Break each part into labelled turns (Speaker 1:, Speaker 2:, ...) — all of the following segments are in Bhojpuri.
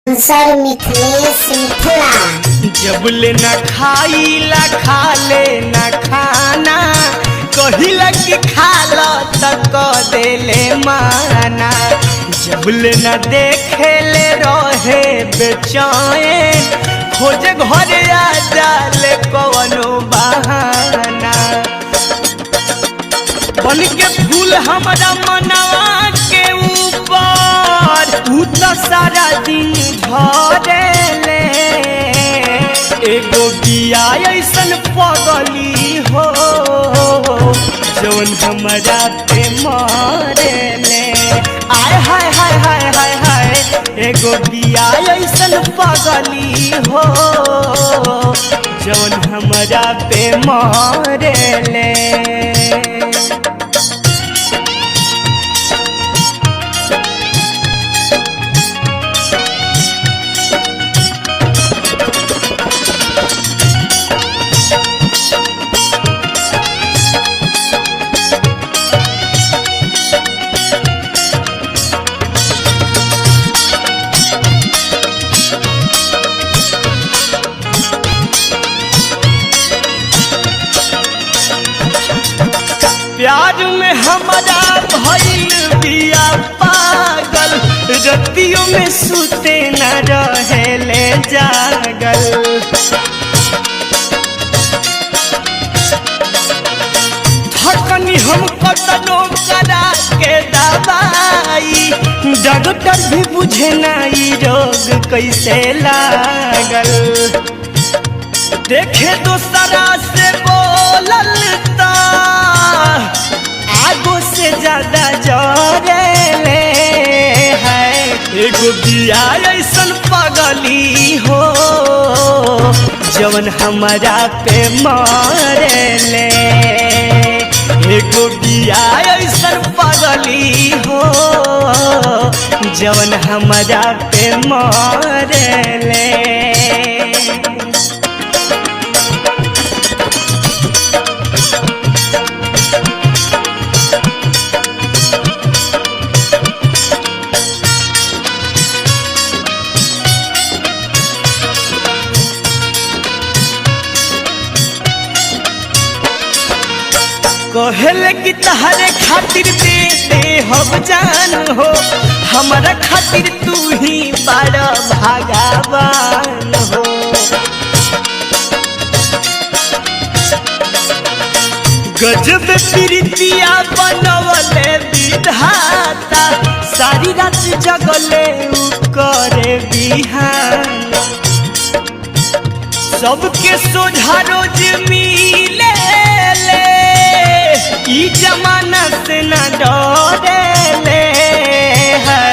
Speaker 1: सर मिथिलेश मिथिला।
Speaker 2: जबले न खाईला खाले न खाना कहिला कि खाला तक देले माना। जबले न देखेले रहे बेचैन खोजे घरे आ जाले कवनो बहाना। बन के फूल हमारा मनवा के ऊपर उ तो सारा दिन झरेले। एगो बिया ऐसन पगली हो जौन हमारा पे मरेले। आय हाय हाय हाय हाय हाय एगो बिया ऐसन पगली हो जौन हमारा पे मरेले। प्यार में हमारा भइल बिया पागल रतियों में सुते न रहेले जागल। थकनी हम कतनो करा के दवाई डॉक्टर भी बुझे नहीं रोग कैसे लागल। देखे दूसरा से बोलल आगो से ज्यादा जरेले है। एगो बिया ऐसन पगली हो जवन हमारा पे मरेले। एगो बिया ऐसन पगली हो जवन हमारा पे मरेले। कहले कि तहरे खातिर दे दे हम जान हो हमारा खातिर तू ही बड़ा भगवान हो। गजब प्रीतिया बनवले विधाता सारी रात जगले उ करे बिहान। सबके सोझा रोज मिले ई जमाना से न डरेले है।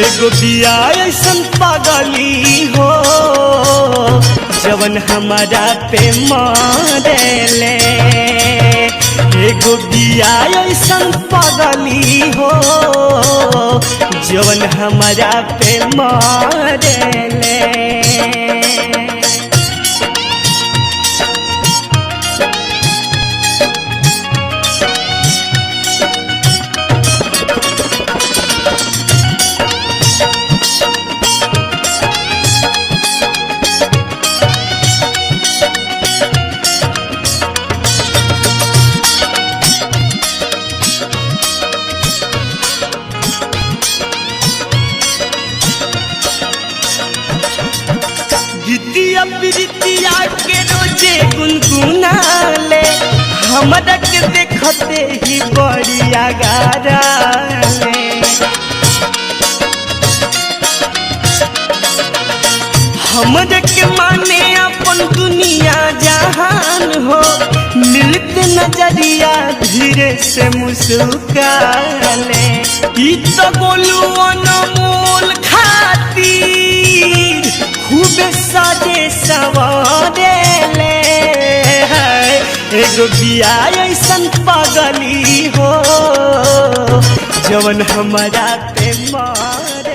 Speaker 2: एगो बिया ऐसन पगली हो जवन हमारा पे मरेले। एगो बिया ऐसन पगली हो जवन हमारा पे मरेले। गीतिया प्रीतिया के रोजे गुनगुनाले हमरा के देखते ही बड़ी आगाराले। हमरा के माने अपन दुनिया जहान हो मिलते नजरिया धीरे से मुस्काले। ई तो बोलू अनमोल खातिर खूबे साजे सवारेले है। एगो बिया ऐसन पगली हो जवन हमारा पे मर